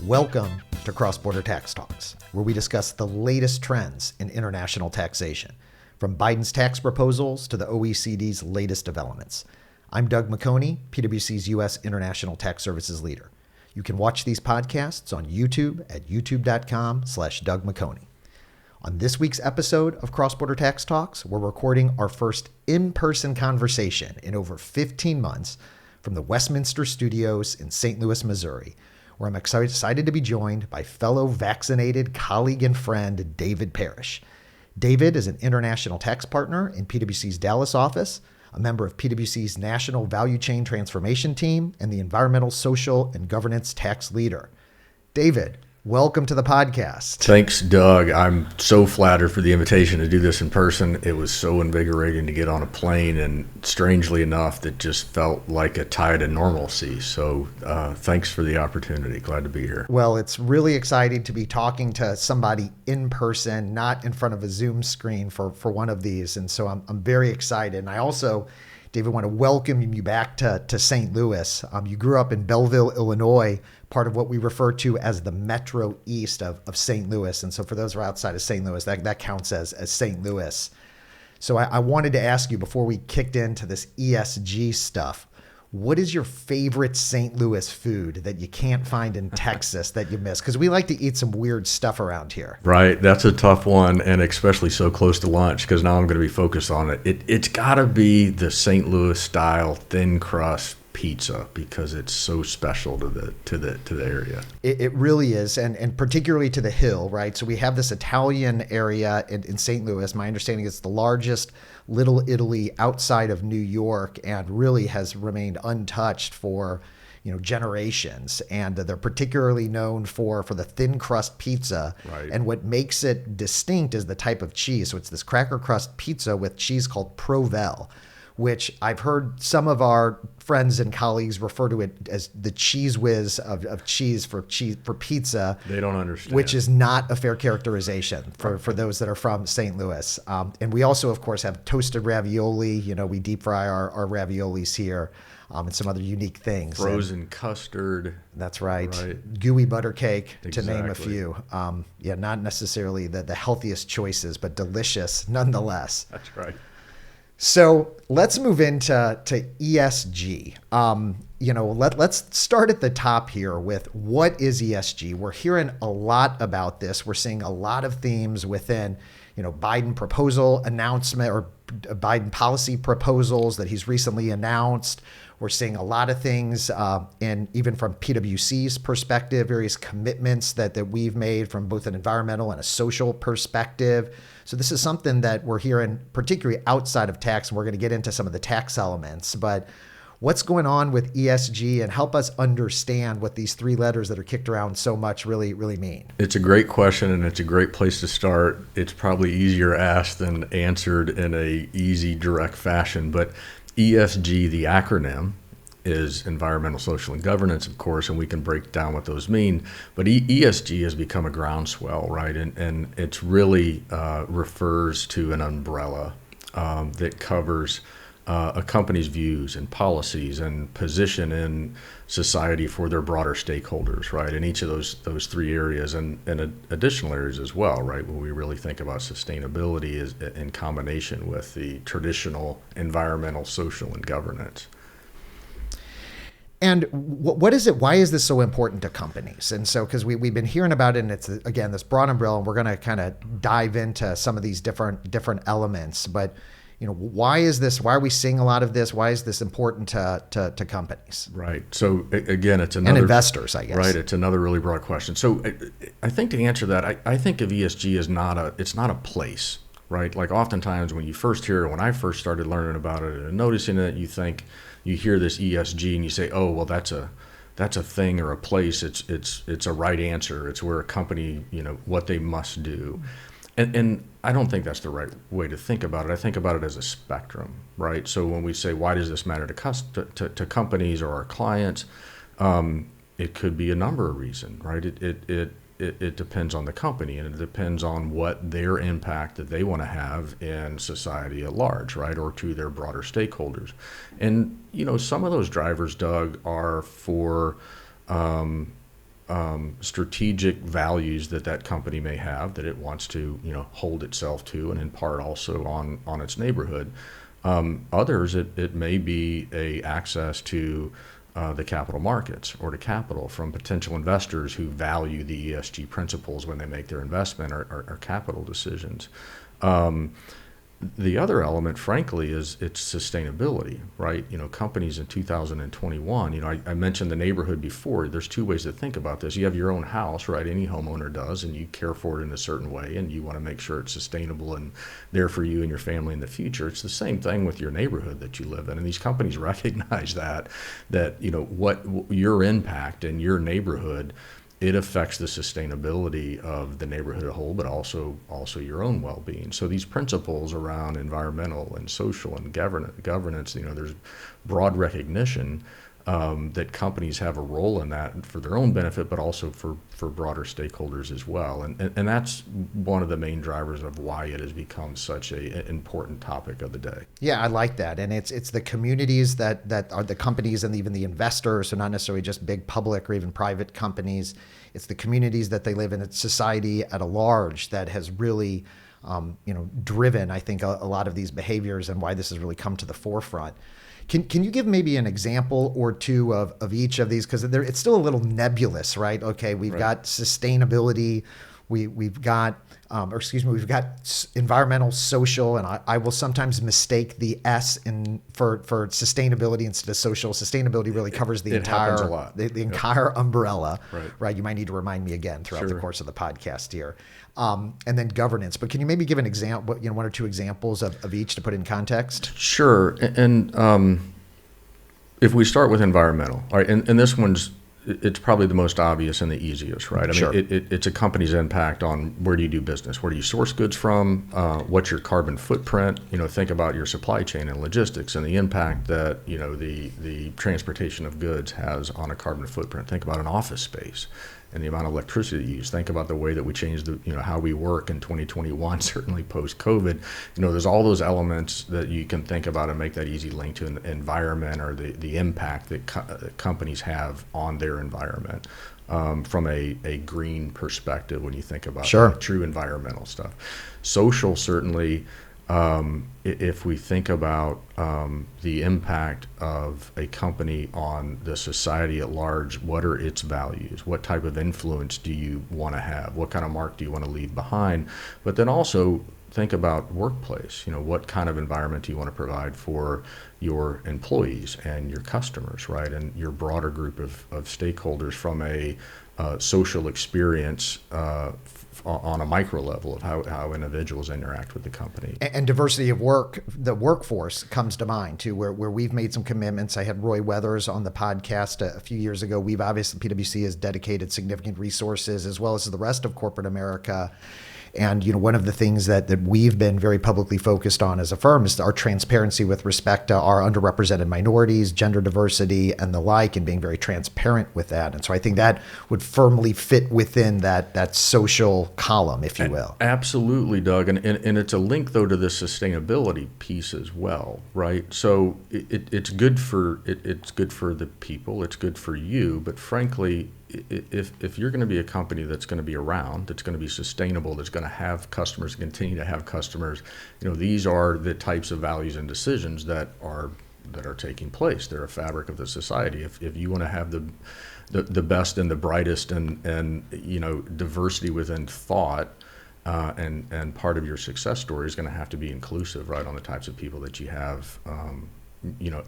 Welcome to Cross-Border Tax Talks, where we discuss the latest trends in international taxation, from Biden's tax proposals to the OECD's latest developments. I'm Doug McHoney, PwC's U.S. International Tax Services Leader. You can watch these podcasts on YouTube at youtube.com/Doug McHoney. On this week's episode of Cross-Border Tax Talks, we're recording our first in-person conversation in over 15 months from the Westminster Studios in St. Louis, Missouri, where I'm excited to be joined by fellow vaccinated colleague and friend, David Parrish. David is an international tax partner in PwC's Dallas office, a member of PwC's National Value Chain Transformation Team, and the Environmental, Social, and Governance Tax Leader. David, welcome to the podcast. Thanks, Doug. I'm so flattered for the invitation to do this in person. It was so invigorating to get on a plane, and strangely enough, that just felt like a tie to normalcy. So thanks for the opportunity. Glad to be here. Well, it's really exciting to be talking to somebody in person, not in front of a Zoom screen for one of these. And so I'm very excited. And I also, David, want to welcome you back to St. Louis. You grew up in Belleville, Illinois, part of what we refer to as the Metro East of St. Louis. And so for those who are outside of St. Louis, that counts as St. Louis. So I wanted to ask you, before we kicked into this ESG stuff, what is your favorite St. Louis food that you can't find in Texas that you miss? Because we like to eat some weird stuff around here. Right. That's a tough one, and especially so close to lunch, because now I'm going to be focused on it. It's got to be the St. Louis style thin crust pizza, because it's so special to the area. It really is, and particularly to the Hill, right? So we have this Italian area in St. Louis. My understanding is the largest Little Italy outside of New York, and really has remained untouched for generations. And they're particularly known for the thin crust pizza. Right. And what makes it distinct is the type of cheese. So it's this cracker crust pizza with cheese called Provel, which I've heard some of our friends and colleagues refer to it as the cheese whiz of cheese for pizza. They don't understand. Which is not a fair characterization for those that are from St. Louis. And we also, of course, have toasted ravioli. We deep fry our raviolis here, and some other unique things. Frozen custard. That's right. Gooey butter cake, Exactly. to name a few. Not necessarily the healthiest choices, but delicious nonetheless. That's right. So let's move into ESG. Let's start at the top here with what is ESG. We're hearing a lot about this. We're seeing a lot of themes within, Biden proposal announcement or Biden policy proposals that he's recently announced. We're seeing a lot of things, and even from PwC's perspective, various commitments that we've made from both an environmental and a social perspective. So this is something that we're hearing, particularly outside of tax, and we're going to get into some of the tax elements. But what's going on with ESG, and help us understand what these three letters that are kicked around so much really mean? It's a great question, and it's a great place to start. It's probably easier asked than answered in a easy, direct fashion. But ESG, the acronym, is environmental, social, and governance, of course, and we can break down what those mean. But ESG has become a groundswell, right? And it's really refers to an umbrella that covers a company's views and policies and position in society for their broader stakeholders, right? In each of those three areas, and additional areas as well, right? When we really think about sustainability is in combination with the traditional environmental, social, and governance. And what is it? Why is this so important to companies? And so, because we've been hearing about it, and it's, again, this broad umbrella, and we're going to kind of dive into some of these different elements. But why is this? Why are we seeing a lot of this? Why is this important to companies? Right. So again, it's another, and investors, I guess. Right. It's another really broad question. So I think to answer that, I think of ESG as it's not a place, right? Like oftentimes when you first hear it, when I first started learning about it and noticing it, you hear this ESG and you say, oh, well, that's a thing or a place. It's a right answer. It's where a company, what they must do. And I don't think that's the right way to think about it. I think about it as a spectrum, right? So when we say, why does this matter to companies or our clients? It could be a number of reasons, right? It depends on the company, and it depends on what their impact that they want to have in society at large, right, or to their broader stakeholders. And some of those drivers, Doug, are for strategic values that company may have that it wants to, hold itself to, and in part also on its neighborhood. Others, it may be a access to the capital markets or to capital from potential investors who value the ESG principles when they make their investment or capital decisions. The other element, frankly, is its sustainability, right? Companies in 2021, I mentioned the neighborhood before. There's two ways to think about this. You have your own house, right? Any homeowner does, and you care for it in a certain way, and you want to make sure it's sustainable and there for you and your family in the future. It's the same thing with your neighborhood that you live in, and these companies recognize that what your impact in your neighborhood, it affects the sustainability of the neighborhood as a whole, but also your own well-being. So these principles around environmental and social and governance, there's broad recognition that companies have a role in that for their own benefit, but also for broader stakeholders as well. And that's one of the main drivers of why it has become such an important topic of the day. Yeah, I like that. And it's the communities that are the companies and even the investors, so not necessarily just big public or even private companies. It's the communities that they live in. It's society at a large that has really driven, I think, a lot of these behaviors and why this has really come to the forefront. Can you give maybe an example or two of each of these? Because it's still a little nebulous, right? Okay, we've got sustainability, we've got environmental, social, and I will sometimes mistake the S for sustainability instead of social. Sustainability really covers the entire entire umbrella, right? You might need to remind me again throughout the course of the podcast here. And then governance. But can you maybe give an example, one or two examples of each to put in context? Sure. And if we start with environmental, all right, and this one's, it's probably the most obvious and the easiest, right? I mean, it's a company's impact on where do you do business? Where do you source goods from? What's your carbon footprint? Think about your supply chain and logistics and the impact that, the transportation of goods has on a carbon footprint. Think about an office space and the amount of electricity you use. Think about the way that we changed how we work in 2021, certainly post-COVID. There's all those elements that you can think about and make that easy link to the environment or the impact that companies have on their environment from a green perspective when you think about true environmental stuff. Social, certainly, if we think about the impact of a company on the society at large, what are its values? What type of influence do you want to have? What kind of mark do you want to leave behind? But then also think about workplace. What kind of environment do you want to provide for your employees and your customers, right? And your broader group of stakeholders from a social experience on a micro level of how individuals interact with the company. And diversity of work, the workforce comes to mind too, where we've made some commitments. I had Roy Weathers on the podcast a few years ago. We've obviously, PwC has dedicated significant resources as well as the rest of corporate America. And one of the things that we've been very publicly focused on as a firm is our transparency with respect to our underrepresented minorities, gender diversity, and the like, and being very transparent with that. And so I think that would firmly fit within that social column, if you will. Absolutely, Doug. And it's a link, though, to the sustainability piece as well, right? So it's good for the people, it's good for you, but frankly, if you're going to be a company that's going to be around, that's going to be sustainable, that's going to have customers, continue to have customers, these are the types of values and decisions that are taking place. They're a fabric of the society. If you want to have the best and the brightest and diversity within thought, and part of your success story is going to have to be inclusive, right, on the types of people that you have,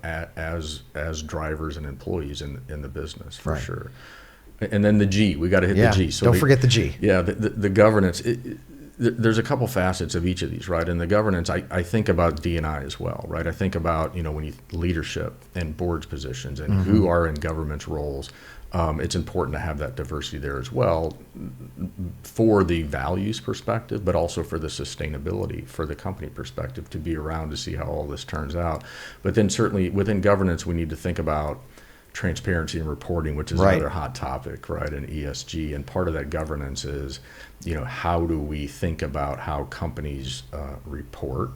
as drivers and employees in the business, for sure. And then the G, we got to hit the G. So don't forget the G. Yeah, the governance. There's a couple facets of each of these, right? In the governance, I think about D&I as well, right? I think about, when you leadership and boards positions and who are in government's roles. It's important to have that diversity there as well for the values perspective, but also for the sustainability, for the company perspective, to be around to see how all this turns out. But then certainly within governance, we need to think about transparency and reporting, which is another hot topic, right, in ESG. And part of that governance is, how do we think about how companies report?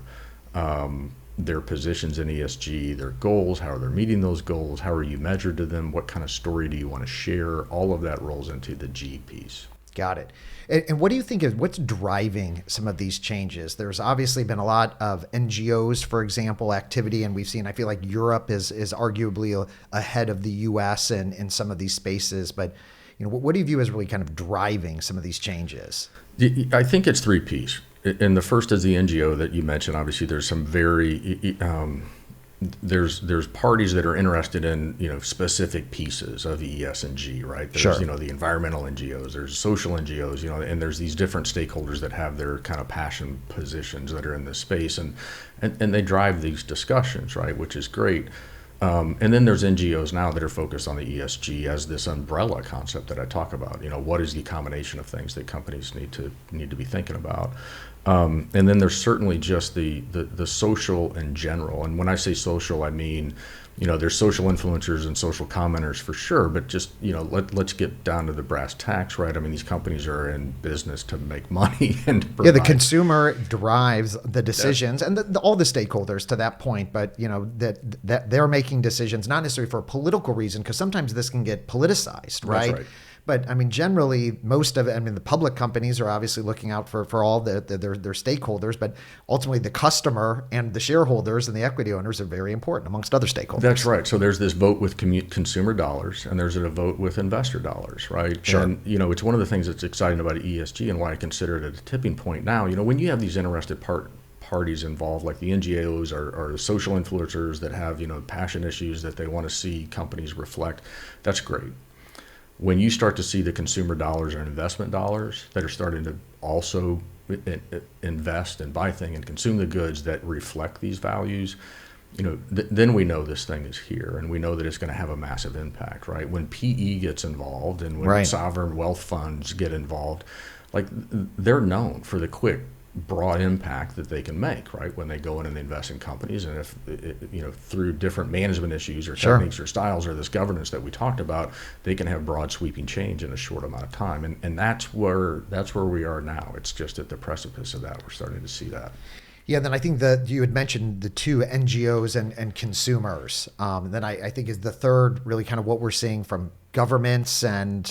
their positions in ESG, their goals, how they're meeting those goals, how are you measured to them, what kind of story do you want to share, all of that rolls into the G piece. Got it. And what do you think is what's driving some of these changes? There's obviously been a lot of NGOs, for example, activity, and we've seen, I feel like Europe is arguably ahead of the US in some of these spaces. But what do you view as really kind of driving some of these changes? I think it's three P's. And the first is the NGO that you mentioned. Obviously, there's some very there's parties that are interested in specific pieces of ES and G, right? There's Sure. the environmental NGOs, there's social NGOs, and there's these different stakeholders that have their kind of passion positions that are in this space, and they drive these discussions, right? Which is great. And then there's NGOs now that are focused on the ESG as this umbrella concept that I talk about. What is the combination of things that companies need to be thinking about? And then there's certainly just the social in general. And when I say social, I mean, there's social influencers and social commenters for sure, but just, let's get down to the brass tacks, right? I mean, these companies are in business to make money and to provide. Yeah, the consumer drives the decisions and all the stakeholders to that point, but that they're making decisions, not necessarily for a political reason, because sometimes this can get politicized, right? That's right. But I mean, generally, most of it, the public companies are obviously looking out for all their stakeholders, but ultimately the customer and the shareholders and the equity owners are very important amongst other stakeholders. That's right. So there's this vote with consumer dollars, and there's a vote with investor dollars, right? Sure. And, it's one of the things that's exciting about ESG and why I consider it a tipping point now. When you have these interested parties involved, like the NGOs or the social influencers that have, passion issues that they want to see companies reflect, that's great. When you start to see the consumer dollars or investment dollars that are starting to also invest and buy things and consume the goods that reflect these values, then we know this thing is here, and we know that it's going to have a massive impact, right? When PE gets involved and when sovereign wealth funds get involved, like they're known for the quick, broad impact that they can make, right? When they go in and they invest in companies, and if through different management issues or techniques or styles or this governance that we talked about, they can have broad sweeping change in a short amount of time, and that's where we are now. It's just at the precipice of that. We're starting to see that. Yeah, then I think that you had mentioned the two NGOs and consumers. Then I think is the third really kind of what we're seeing from governments and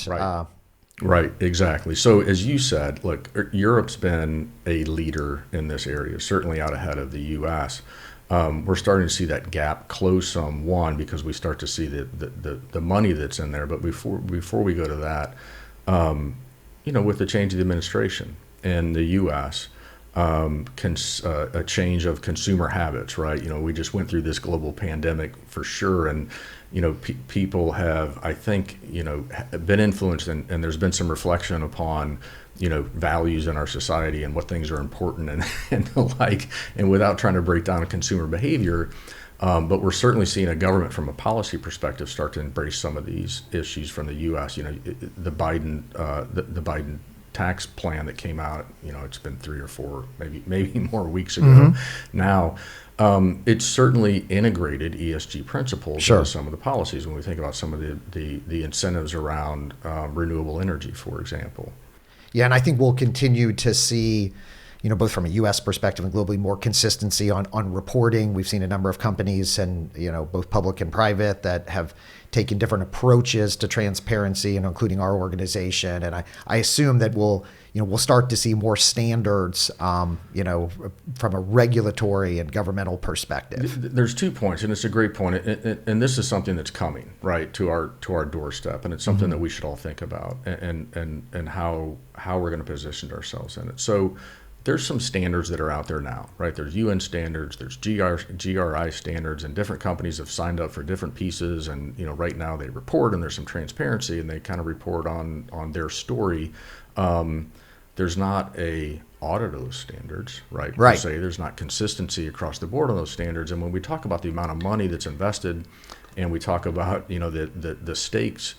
Right, exactly. So as you said, look, Europe's been a leader in this area, certainly out ahead of the U.S. We're starting to see that gap close some, because we start to see the money that's in there. But before we go to that, with the change of the administration in the U.S., a change of consumer habits, right? We just went through this global pandemic for sure, and people have, I think, been influenced, and there's been some reflection upon, values in our society and what things are important and the like, and without trying to break down consumer behavior. But we're certainly seeing a government from a policy perspective start to embrace some of these issues from the U.S. The Biden tax plan that came out, it's been 3 or 4, maybe more weeks ago now. It's certainly integrated ESG principles into some of the policies when we think about some of the incentives around renewable energy, for example. Yeah, and I think we'll continue to see, both from a U.S. perspective and globally, more consistency on reporting. We've seen a number of companies and, both public and private that have taken different approaches to transparency, including our organization. And I assume that we'll start to see more standards, from a regulatory and governmental perspective. There's 2 points, and it's a great point. And this is something that's coming right to our doorstep, and it's something that we should all think about and how we're going to position ourselves in it. So there's some standards that are out there now, right? There's UN standards, there's GRI standards, and different companies have signed up for different pieces. And right now they report, and there's some transparency, and they kind of report on their story. There's not a audit of those standards, right? Per se, there's not consistency across the board on those standards. And when we talk about the amount of money that's invested, and we talk about the stakes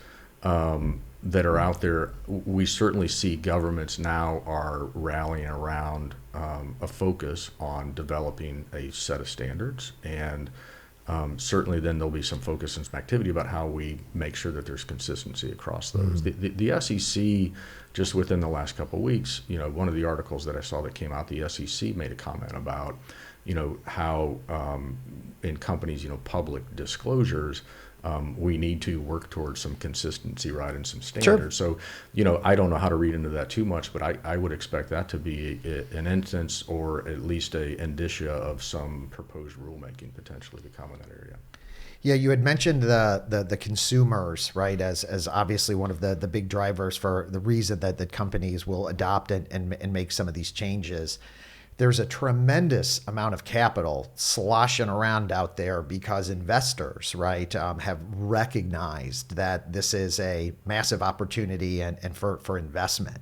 that are out there, we certainly see governments now are rallying around a focus on developing a set of standards, and certainly then there'll be some focus and some activity about how we make sure that there's consistency across those. The SEC, just within the last couple of weeks, one of the articles that I saw that came out, the SEC made a comment about, how in companies, public disclosures, we need to work towards some consistency, right, and some standards. Sure. So, I don't know how to read into that too much, but I would expect that to be an instance or at least a indicia of some proposed rulemaking potentially to come in that area. Yeah, you had mentioned the consumers, right, as obviously one of the big drivers for the reason that companies will adopt and make some of these changes. There's a tremendous amount of capital sloshing around out there because investors, right, have recognized that this is a massive opportunity and for investment.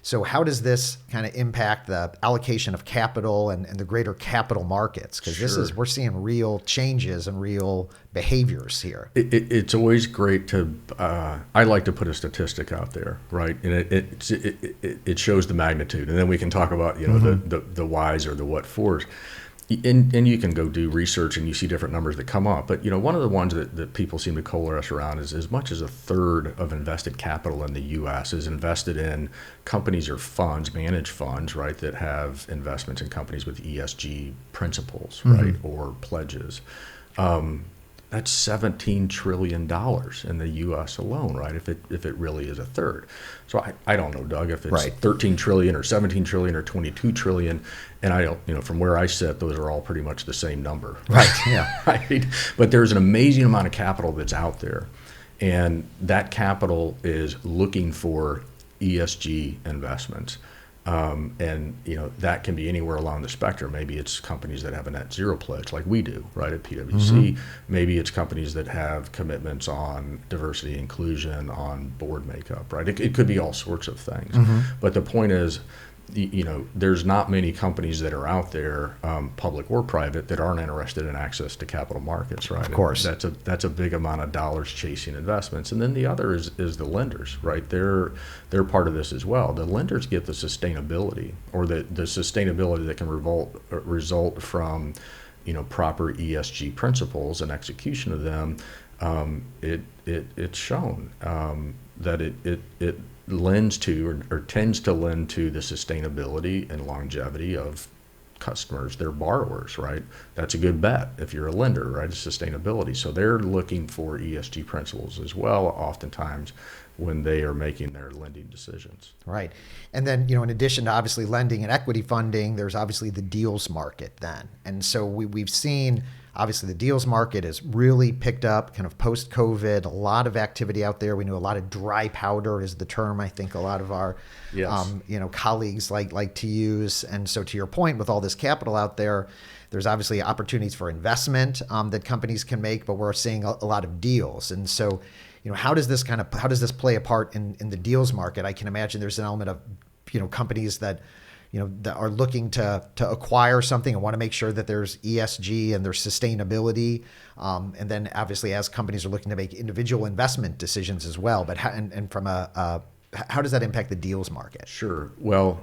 So how does this kind of impact the allocation of capital and the greater capital markets? Because we're seeing real changes and real behaviors here. It's always great to, I like to put a statistic out there, right? And it shows the magnitude. And then we can talk about, the whys or the what fors. And you can go do research and you see different numbers that come up. But, one of the ones that people seem to coalesce around is as much as a third of invested capital in the U.S. is invested in companies or funds, managed funds, right, that have investments in companies with ESG principles, right, or pledges. That's $17 trillion in the U.S. alone, right? If it really is a third. So I don't know, Doug, if it's 13 trillion or 17 trillion or 22 trillion. And I don't, from where I sit, those are all pretty much the same number. Right. Yeah. Right. But there's an amazing amount of capital that's out there. And that capital is looking for ESG investments. And that can be anywhere along the spectrum. Maybe it's companies that have a net zero pledge like we do, right, at PwC. Maybe it's companies that have commitments on diversity, inclusion, on board makeup, right? It could be all sorts of things. But the point is, there's not many companies that are out there, public or private, that aren't interested in access to capital markets, right? Of course. And that's a big amount of dollars chasing investments. And then the other is the lenders, right? They're part of this as well. The lenders get the sustainability or the sustainability that can result from, proper ESG principles and execution of them. It's shown that it lends to or tends to lend to the sustainability and longevity of customers, their borrowers, right? That's a good bet if you're a lender, right? It's sustainability. So they're looking for ESG principles as well, oftentimes when they are making their lending decisions. Right. And then, in addition to obviously lending and equity funding, there's obviously the deals market then. And so we've seen, obviously, the deals market has really picked up kind of post-COVID, a lot of activity out there. We know a lot of dry powder is the term I think a lot of our colleagues like to use. And so to your point, with all this capital out there, there's obviously opportunities for investment that companies can make, but we're seeing a lot of deals. And so, how does this play a part in the deals market? I can imagine there's an element of, companies that that are looking to acquire something and want to make sure that there's ESG and there's sustainability. And then obviously as companies are looking to make individual investment decisions as well. But how does that impact the deals market? Sure. Well,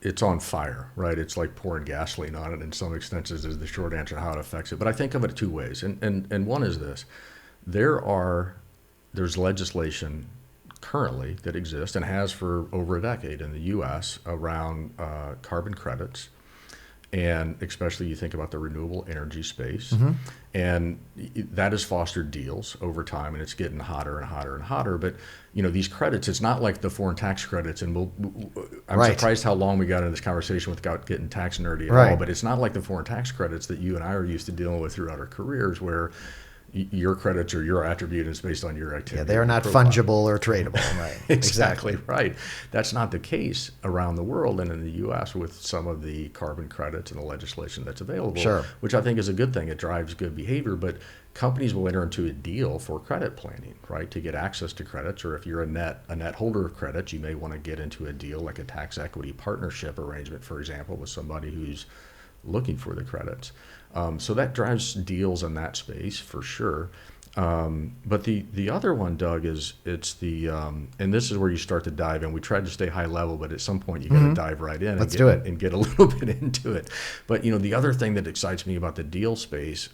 it's on fire, right? It's like pouring gasoline on it in some extent is the short answer how it affects it. But I think of it two ways. And one is this. There's legislation currently that exists and has for over a decade in the U.S. around carbon credits, and especially you think about the renewable energy space, and that has fostered deals over time, and it's getting hotter and hotter and hotter. But these credits, it's not like the foreign tax credits, and I'm surprised how long we got into this conversation without getting tax nerdy at all. But it's not like the foreign tax credits that you and I are used to dealing with throughout our careers, where your credits or your attribute is based on your activity. Yeah, they are not fungible or tradable. Right. Exactly right. That's not the case around the world and in the U.S. with some of the carbon credits and the legislation that's available, which I think is a good thing. It drives good behavior, but companies will enter into a deal for credit planning, right, to get access to credits. Or if you're a net holder of credits, you may want to get into a deal like a tax equity partnership arrangement, for example, with somebody who's looking for the credits. So that drives deals in that space for sure. But the other one, Doug, is and this is where you start to dive in. We tried to stay high level, but at some point you got to dive right in and get a little bit into it. But the other thing that excites me about the deal space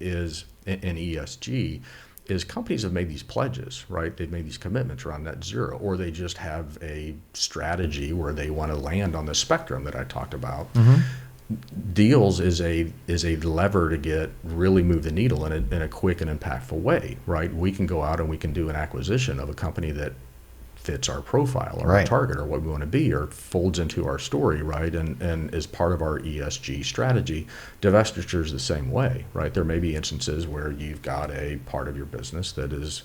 is in ESG is companies have made these pledges, right? They've made these commitments around net zero, or they just have a strategy where they want to land on the spectrum that I talked about. deals is a lever to get really move the needle in a quick and impactful way, right? We can go out and we can do an acquisition of a company that fits our profile or our target or what we want to be or folds into our story, right? And is part of our ESG strategy. Divestiture is the same way, right? There may be instances where you've got a part of your business that is,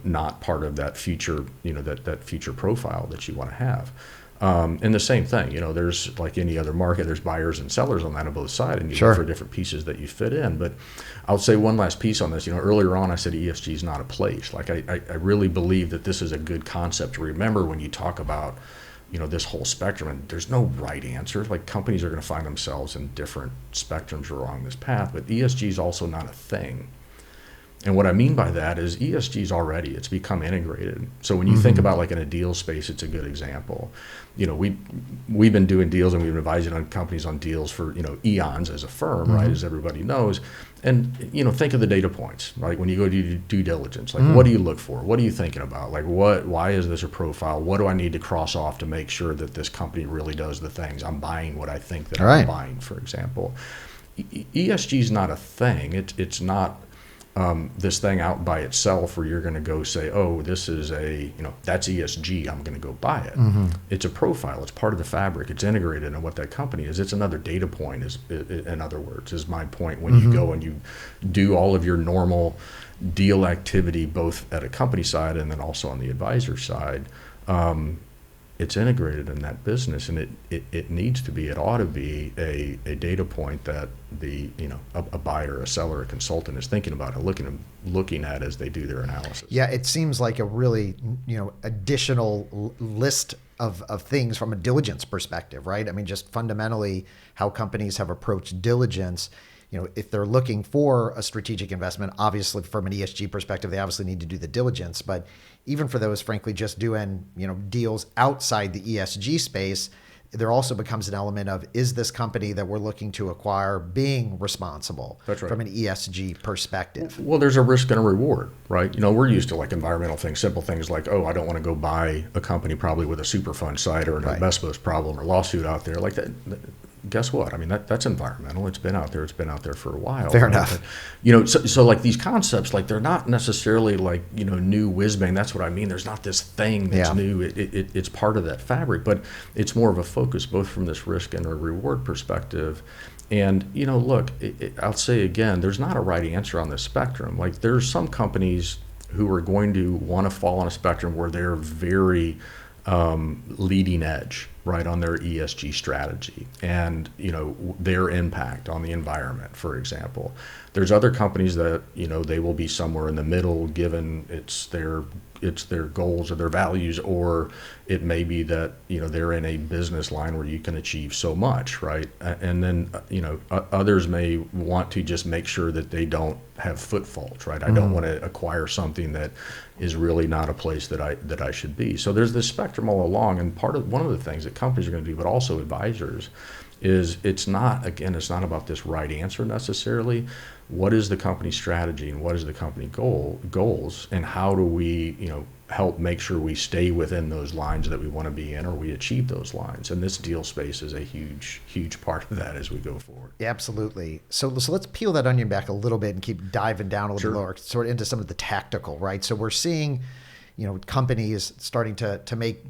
not part of that future, that future profile that you want to have. And the same thing, there's like any other market, there's buyers and sellers on that on both sides, and you look for different pieces that you fit in. But I'll say one last piece on this. Earlier on I said ESG is not a place. Like I really believe that this is a good concept to remember when you talk about, this whole spectrum. And there's no right answer. Like companies are going to find themselves in different spectrums along this path, but ESG is also not a thing. And what I mean by that is ESG is it's become integrated. So when you think about like in a deal space, it's a good example. We've been doing deals and we've been advising on companies on deals for, eons as a firm, right? As everybody knows. And, think of the data points, right? When you go to due diligence, like what do you look for? What are you thinking about? Like why is this a profile? What do I need to cross off to make sure that this company really does the things? I'm buying what I think that I'm buying, for example. ESG is not a thing. It's not this thing out by itself where you're going to go say, oh, this is that's ESG, I'm going to go buy it. It's a profile. It's part of the fabric. It's integrated in what that company is. It's another data point, in other words, is my point when you go and you do all of your normal deal activity, both at a company side and then also on the advisor side. It's integrated in that business, and it needs to be, it ought to be a data point that a buyer, a seller, a consultant is thinking about and looking at as they do their analysis. Yeah, it seems like a really, additional list of things from a diligence perspective, right? I mean, just fundamentally how companies have approached diligence. If they're looking for a strategic investment, obviously from an ESG perspective, they obviously need to do the diligence. But even for those, frankly, just doing, deals outside the ESG space, there also becomes an element of, is this company that we're looking to acquire being responsible from an ESG perspective? Well, there's a risk and a reward, right? We're used to like environmental things, simple things like, oh, I don't want to go buy a company probably with a Superfund site or an asbestos problem or lawsuit out there like that. Guess what? I mean, that's environmental. It's been out there. It's been out there for a while. Fair enough. But, so like these concepts, like they're not necessarily like, new whiz bang. That's what I mean. There's not this thing that's new. It's part of that fabric, but it's more of a focus both from this risk and a reward perspective. And, look, I'll say again, there's not a right answer on this spectrum. Like there's some companies who are going to want to fall on a spectrum where they're very leading edge, right, on their ESG strategy and, their impact on the environment, for example. There's other companies that, they will be somewhere in the middle given it's their goals or their values, or it may be that, they're in a business line where you can achieve so much, right? And then, others may want to just make sure that they don't have foot faults, right? I don't want to acquire something that is really not a place that I should be. So there's this spectrum all along, and one of the things that companies are going to do, but also advisors, is it's not about this right answer necessarily. What is the company's strategy and what is the company goals, and how do we, help make sure we stay within those lines that we want to be in, or we achieve those lines? And this deal space is a huge part of that as we go forward. Yeah, absolutely. So let's peel that onion back a little bit and keep diving down a little bit lower, sort of into some of the tactical, right? So we're seeing, companies starting to make,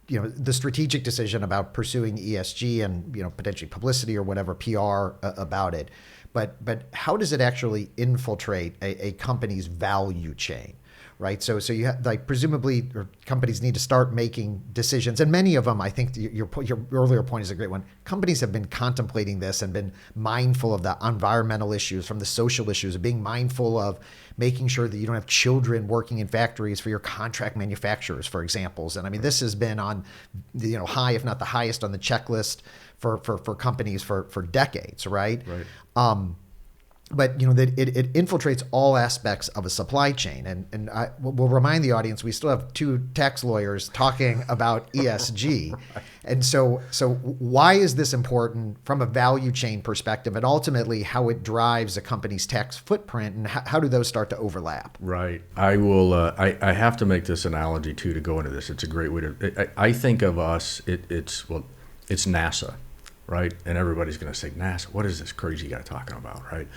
the strategic decision about pursuing ESG and, potentially publicity or whatever, PR about it. But how does it actually infiltrate a company's value chain? Right. So you have, like, presumably, or companies need to start making decisions. And many of them, I think your earlier point is a great one. Companies have been contemplating this and been mindful of the environmental issues, from the social issues, of being mindful of making sure that you don't have children working in factories for your contract manufacturers, for examples. And I mean, this has been on, high, if not the highest on the checklist for companies for decades. Right. But that it infiltrates all aspects of a supply chain, and we'll remind the audience we still have two tax lawyers talking about ESG, right. And so why is this important from a value chain perspective, and ultimately how it drives a company's tax footprint, and how do those start to overlap? Right. I will. I have to make this analogy too to go into this. It's a great way to. I think of us. It's NASA. right? And everybody's going to say, NASA, what is this crazy guy talking about, right?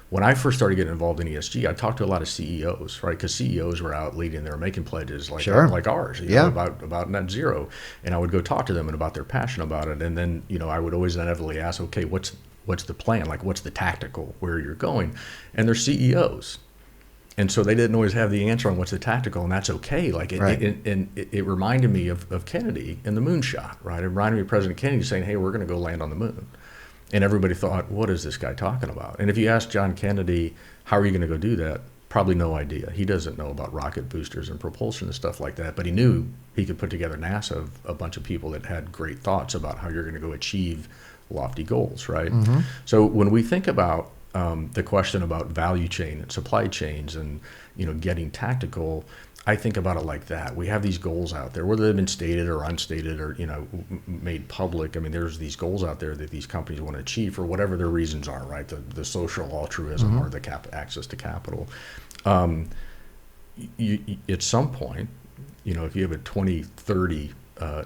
When I first started getting involved in ESG, I talked to a lot of CEOs, right? Because CEOs were out leading, they were making pledges like ours, you know, about net zero. And I would go talk to them and about their passion about it. And then, you know, I would always inevitably ask, okay, what's the plan? Like, what's the tactical, where you're going? And they're CEOs. And so they didn't always have the answer on what's the tactical, and that's okay. Like, it reminded me of Kennedy and the moonshot, right? It reminded me of President Kennedy saying, hey, we're going to go land on the moon. And everybody thought, what is this guy talking about? And if you ask John Kennedy, how are you going to go do that? Probably no idea. He doesn't know about rocket boosters and propulsion and stuff like that, but he knew he could put together NASA of a bunch of people that had great thoughts about how you're going to go achieve lofty goals, right? Mm-hmm. So when we think about the question about value chain and supply chains and, you know, getting tactical, I think about it like that. We have these goals out there, whether they've been stated or unstated or, you know, made public. I mean, there's these goals out there that these companies want to achieve for whatever their reasons are, right? The social altruism mm-hmm. or the access to capital. At some point, you know, if you have a 2030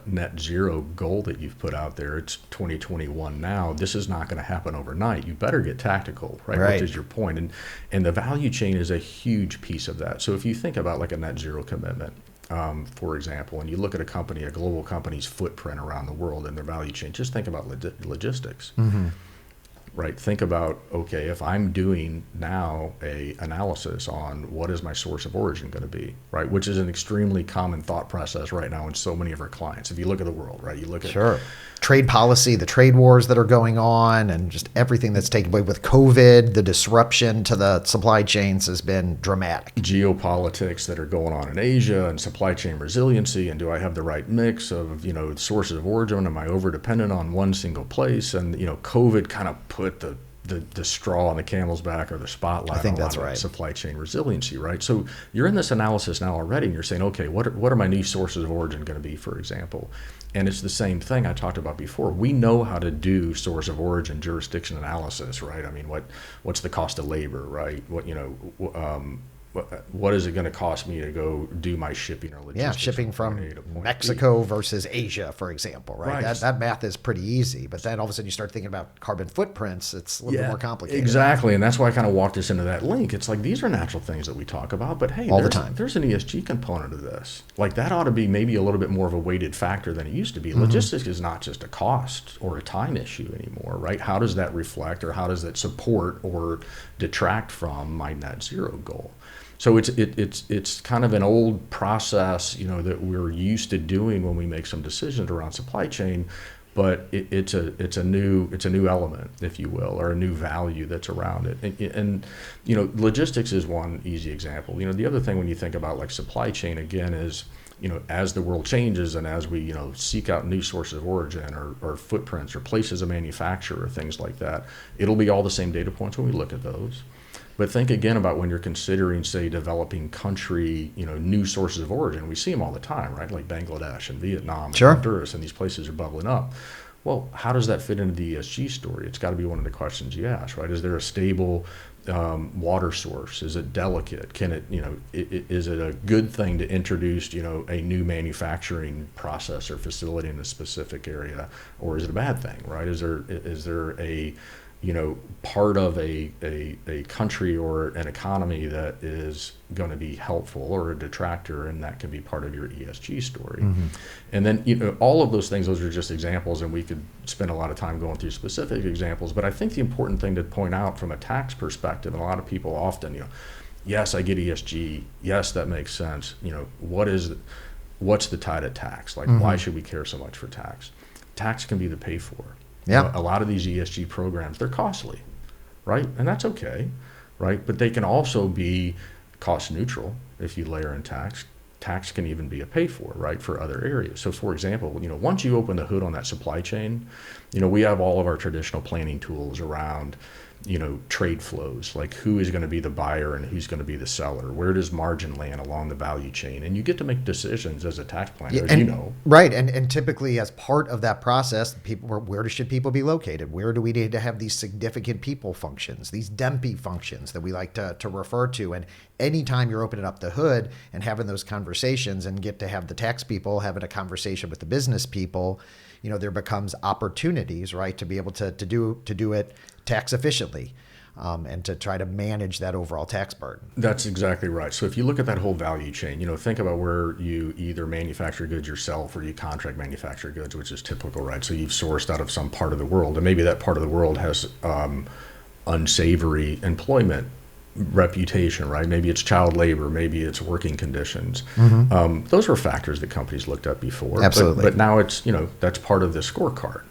net zero goal that you've put out there, it's 2021 now. This is not going to happen overnight. You better get tactical, right? Which is your point. And the value chain is a huge piece of that. So if you think about like a net zero commitment, for example, and you look at a global company's footprint around the world and their value chain, just think about logistics. Mm-hmm. Right. Think about, okay, if I'm doing now a analysis on what is my source of origin going to be, right, which is an extremely common thought process right now in so many of our clients. If you look at the world, right, you look at trade policy, the trade wars that are going on, and just everything that's taken place with COVID, the disruption to the supply chains has been dramatic. Geopolitics that are going on in Asia and supply chain resiliency, and do I have the right mix of, you know, sources of origin? Am I over dependent on one single place? And, you know, COVID kind of put the straw on the camel's back or the spotlight I think on that's right. Supply chain resiliency, right? So you're in this analysis now already, and you're saying, okay, what are my new sources of origin going to be, for example? And it's the same thing I talked about before. We know how to do source of origin jurisdiction analysis, right? I mean, what's the cost of labor, right? What is it going to cost me to go do my shipping or logistics? Yeah, shipping from Mexico versus Asia, for example, right? That math is pretty easy, but then all of a sudden you start thinking about carbon footprints. It's a little bit more complicated. Exactly, and that's why I kind of walked us into that link. It's like these are natural things that we talk about, but hey, there's an ESG component of this. Like that ought to be maybe a little bit more of a weighted factor than it used to be. Mm-hmm. Logistics is not just a cost or a time issue anymore, right? How does that reflect or how does that support or detract from my net zero goal? So it's kind of an old process, you know, that we're used to doing when we make some decisions around supply chain, but it's a new element, if you will, or a new value that's around it. And you know, logistics is one easy example. You know, the other thing when you think about like supply chain again is, you know, as the world changes and as we, you know, seek out new sources of origin or footprints or places of manufacture or things like that, it'll be all the same data points when we look at those. But think again about when you're considering, say, developing country, you know, new sources of origin. We see them all the time, right? Like Bangladesh and Vietnam and Honduras, and these places are bubbling up. Well, how does that fit into the ESG story? It's got to be one of the questions you ask, right? Is there a stable water source? Is it delicate? Can it, you know, is it a good thing to introduce, you know, a new manufacturing process or facility in a specific area, or is it a bad thing, right? Is there a you know, part of a country or an economy that is going to be helpful or a detractor, and that can be part of your ESG story. Mm-hmm. And then, you know, all of those things, those are just examples, and we could spend a lot of time going through specific examples. But I think the important thing to point out from a tax perspective, and a lot of people often, you know, yes, I get ESG. Yes, that makes sense. You know, what's the tie to tax? Like, mm-hmm. why should we care so much for tax? Tax can be the pay for. Yeah. You know, a lot of these ESG programs, they're costly, right? And that's okay, right? But they can also be cost neutral if you layer in tax. Tax can even be a pay for, right, for other areas. So for example, you know, once you open the hood on that supply chain, you know, we have all of our traditional planning tools around, you know, trade flows, like who is going to be the buyer and who's going to be the seller. Where does margin land along the value chain? And you get to make decisions as a tax planner, as you know. Right. And typically as part of that process, where should people be located? Where do we need to have these significant people functions, these DEMPI functions that we like to refer to? And anytime you're opening up the hood and having those conversations and get to have the tax people having a conversation with the business people, there becomes opportunities, right, to be able to do it tax efficiently. And to try to manage that overall tax burden. That's exactly right. So if you look at that whole value chain, think about where you either manufacture goods yourself or you contract manufacture goods, which is typical, right? So you've sourced out of some part of the world, and maybe that part of the world has unsavory employment reputation, right? Maybe it's child labor, maybe it's working conditions. Those were factors that companies looked at before. Absolutely. But now it's, that's part of the scorecard.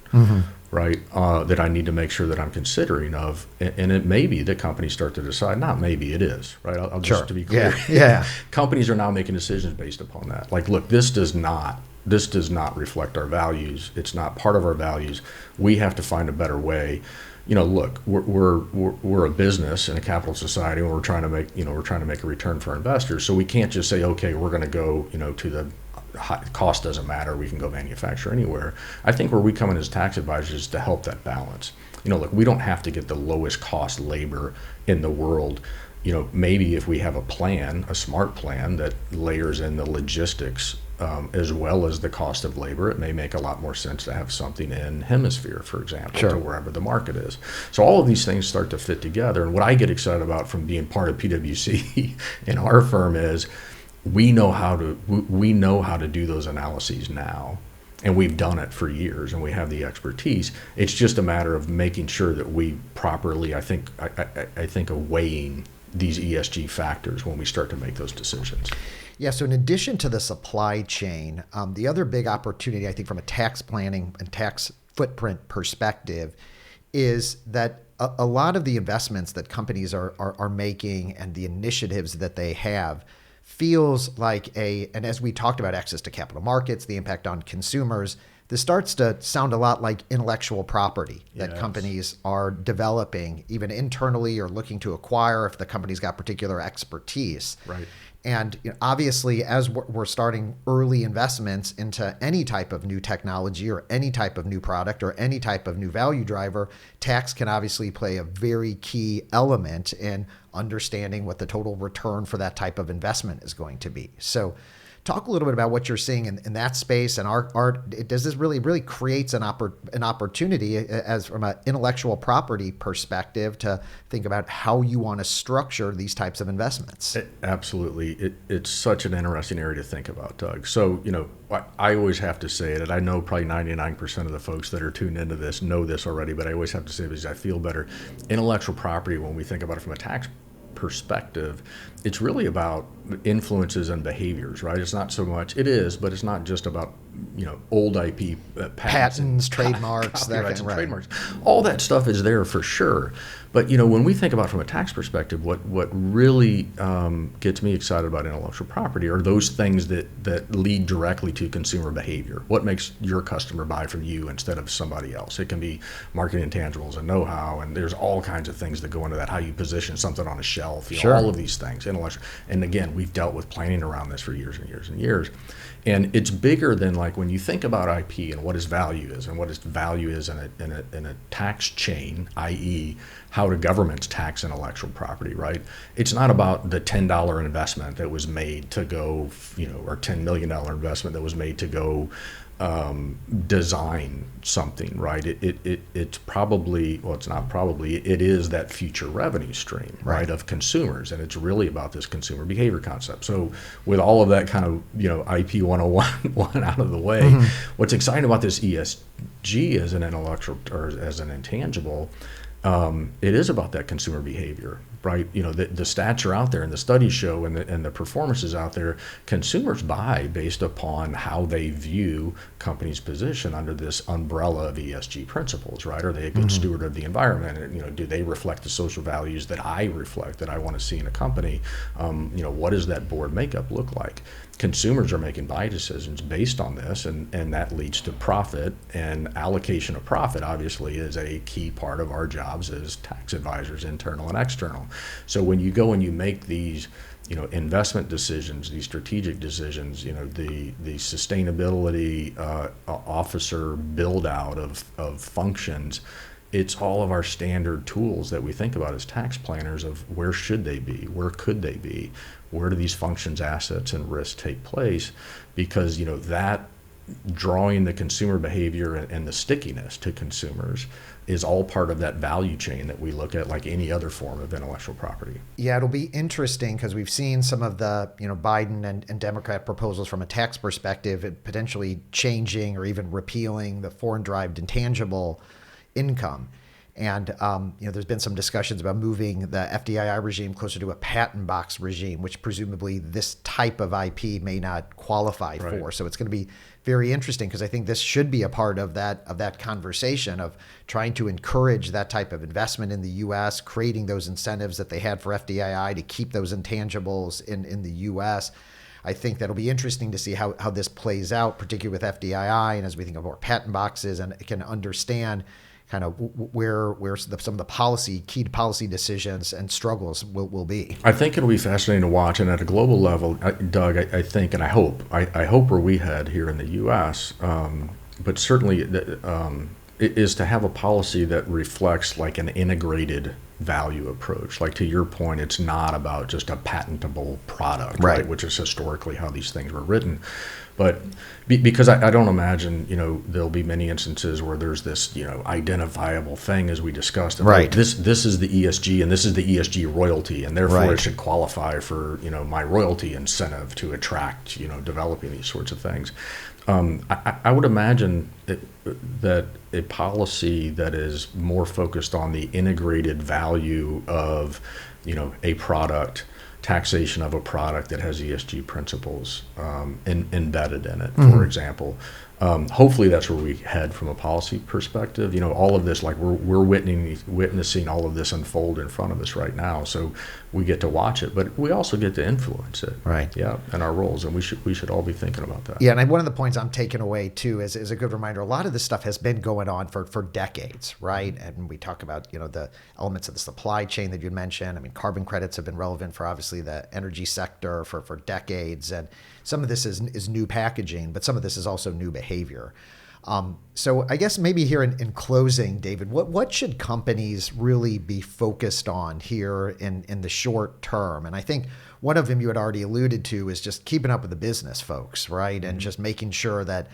Right, that I need to make sure that I'm considering of, and it may be that companies start to decide, not maybe, it is, right? I'll just to be clear, yeah. Companies are now making decisions based upon that. Like, look, this does not reflect our values. It's not part of our values. We have to find a better way. Look, we're a business in a capital society, and we're trying to make a return for investors. So we can't just say, okay, we're going to go, to the cost doesn't matter. We can go manufacture anywhere. I think where we come in as tax advisors is to help that balance. Look, we don't have to get the lowest cost labor in the world. Maybe if we have a smart plan that layers in the logistics as well as the cost of labor, it may make a lot more sense to have something in hemisphere, for example, Sure. to wherever the market is. So all of these things start to fit together. And what I get excited about from being part of PwC in our firm is we know how to do those analyses now, and we've done it for years, and we have the expertise. It's just a matter of making sure that we properly, I think, of weighing these ESG factors when we start to make those decisions. Yeah, so in addition to the supply chain, the other big opportunity, I think, from a tax planning and tax footprint perspective is that a lot of the investments that companies are making and the initiatives that they have feels like and as we talked about access to capital markets, the impact on consumers, this starts to sound a lot like intellectual property that companies are developing, even internally, or looking to acquire if the company's got particular expertise. Right. And obviously, as we're starting early investments into any type of new technology or any type of new product or any type of new value driver, tax can obviously play a very key element in understanding what the total return for that type of investment is going to be. So talk a little bit about what you're seeing in that space, and does this really creates an opportunity as from an intellectual property perspective to think about how you want to structure these types of investments? Absolutely. It's such an interesting area to think about, Doug. So, I always have to say it, and I know probably 99% of the folks that are tuned into this know this already, but I always have to say it because I feel better. Intellectual property, when we think about it from a tax perspective, it's really about influences and behaviors, right? It's not so much, it is, but it's not just about, old IP patents, trademarks, that kind of, right. Trademarks. All that stuff is there for sure. But, when we think about it from a tax perspective, what really gets me excited about intellectual property are those things that lead directly to consumer behavior. What makes your customer buy from you instead of somebody else? It can be marketing intangibles and know-how, and there's all kinds of things that go into that, how you position something on a shelf, Sure. all of these things. Intellectual. And again, we've dealt with planning around this for years and years and years. And it's bigger than, like, when you think about IP and what its value is and what its value is in a tax chain, i.e., how do governments tax intellectual property, right? It's not about the $10 investment that was made to go, or $10 million investment that was made to go design something, right? It's probably, well, it's not probably, it is that future revenue stream, right, of consumers. And it's really about this consumer behavior concept. So with all of that kind of, IP 101 out of the way, what's exciting about this ESG as an intellectual or as an intangible, it is about that consumer behavior, right? The stats are out there and the studies show and the performances out there. Consumers buy based upon how they view companies' position under this umbrella of ESG principles, right? Are they a good steward of the environment? And, do they reflect the social values that I reflect, that I want to see in a company? What does that board makeup look like? Consumers are making buy decisions based on this, and that leads to profit, and allocation of profit obviously is a key part of our jobs as tax advisors, internal and external. So when you go and you make these, investment decisions, these strategic decisions, the sustainability officer build out of functions, it's all of our standard tools that we think about as tax planners of where should they be, where could they be, where do these functions, assets, and risks take place, because that drawing the consumer behavior and the stickiness to consumers is all part of that value chain that we look at like any other form of intellectual property. Yeah, it'll be interesting because we've seen some of the Biden and Democrat proposals from a tax perspective, potentially changing or even repealing the foreign-derived intangible income. And there's been some discussions about moving the FDII regime closer to a patent box regime, which presumably this type of IP may not qualify for. So it's going to be very interesting because I think this should be a part of that conversation of trying to encourage that type of investment in the U.S., creating those incentives that they had for FDII to keep those intangibles in the U.S. I think that'll be interesting to see how this plays out, particularly with FDII, and as we think of more patent boxes and can understand kind of where some of the key policy decisions and struggles will be. I think it'll be fascinating to watch, and at a global level, Doug, I think, and I hope where we head here in the U.S., but certainly is to have a policy that reflects like an integrated value approach. Like to your point, it's not about just a patentable product, right? Which is historically how these things were written. But because I don't imagine, there'll be many instances where there's this, identifiable thing as we discussed. Right. This is the ESG and this is the ESG royalty, and therefore it should qualify for, my royalty incentive to attract, developing these sorts of things. I would imagine that a policy that is more focused on the integrated value of, a product, taxation of a product that has ESG principles embedded in it, for example. Hopefully that's where we head from a policy perspective. All of this, like we're witnessing all of this unfold in front of us right now. So we get to watch it, but we also get to influence it. Right. Yeah, in our roles, and we should all be thinking about that. Yeah, and one of the points I'm taking away too is a good reminder. A lot of this stuff has been going on for decades, right? And we talk about the elements of the supply chain that you mentioned. I mean, carbon credits have been relevant for obviously the energy sector for decades, and some of this is new packaging, but some of this is also new behavior. So I guess maybe here in closing, David, what should companies really be focused on here in the short term? And I think one of them you had already alluded to is just keeping up with the business folks, right? And just making sure that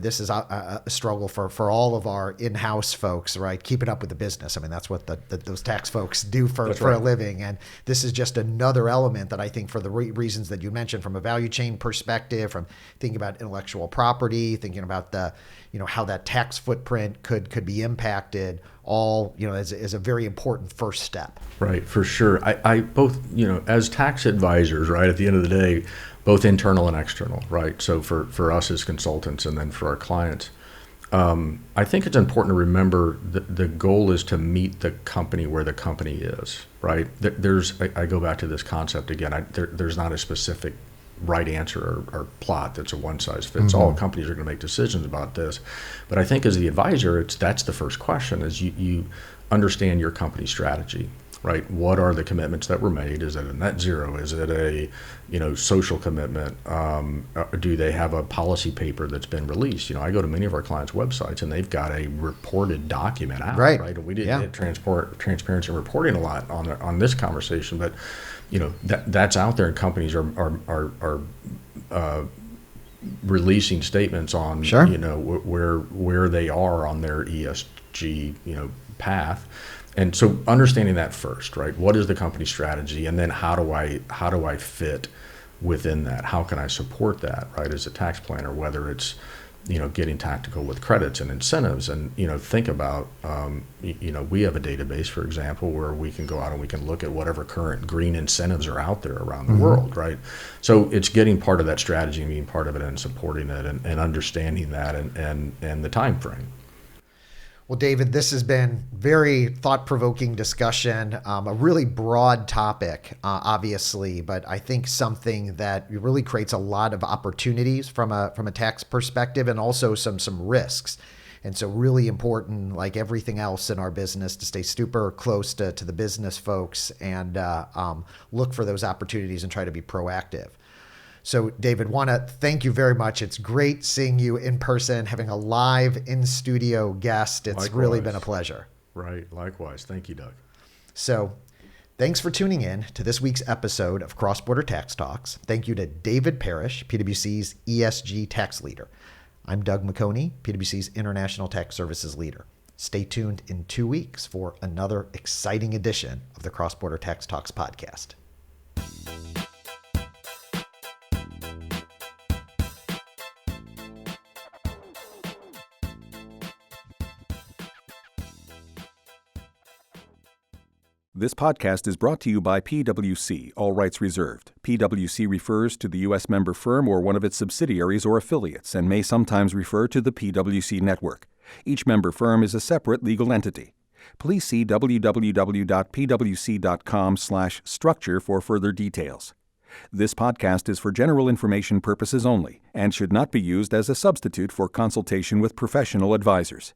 this is a struggle for all of our in-house folks, right? Keeping up with the business. I mean, that's what those tax folks do for a living. And this is just another element that I think for the reasons that you mentioned from a value chain perspective, from thinking about intellectual property, thinking about the, how that tax footprint could be impacted, all, is a very important first step. Right, for sure. I both, as tax advisors, right, at the end of the day, both internal and external, right? So for us as consultants and then for our clients, I think it's important to remember that the goal is to meet the company where the company is, right? I go back to this concept again. There's not a specific right answer or plot that's a one size fits all. Companies are going to make decisions about this, but I think as the advisor, that's the first question: is you understand your company strategy. Right. What are the commitments that were made? Is it a net zero? Is it a, social commitment? Do they have a policy paper that's been released? I go to many of our clients' websites and they've got a reported document out. Right. And we didn't hit transparency and reporting a lot on this conversation, but that's out there, and companies are releasing statements on where they are on their ESG path. And so understanding that first, right? What is the company strategy? And then how do I fit within that? How can I support that, right? As a tax planner, whether it's, getting tactical with credits and incentives, and, think about, we have a database, for example, where we can go out and we can look at whatever current green incentives are out there around the world, right? So it's getting part of that strategy and being part of it and supporting it and understanding that and the time frame. Well, David, this has been very thought-provoking discussion, a really broad topic, obviously, but I think something that really creates a lot of opportunities from a tax perspective, and also some risks. And so really important, like everything else in our business, to stay super close to the business folks and look for those opportunities and try to be proactive. So, David, want to thank you very much. It's great seeing you in person, having a live in-studio guest. It's really been a pleasure. Right. Likewise. Thank you, Doug. So, Thanks for tuning in to this week's episode of Cross Border Tax Talks. Thank you to David Parrish, PwC's ESG tax leader. I'm Doug McHoney, PwC's International Tax Services leader. Stay tuned in 2 weeks for another exciting edition of the Cross Border Tax Talks podcast. This podcast is brought to you by PwC, all rights reserved. PwC refers to the U.S. member firm or one of its subsidiaries or affiliates and may sometimes refer to the PwC network. Each member firm is a separate legal entity. Please see www.pwc.com/structure for further details. This podcast is for general information purposes only and should not be used as a substitute for consultation with professional advisors.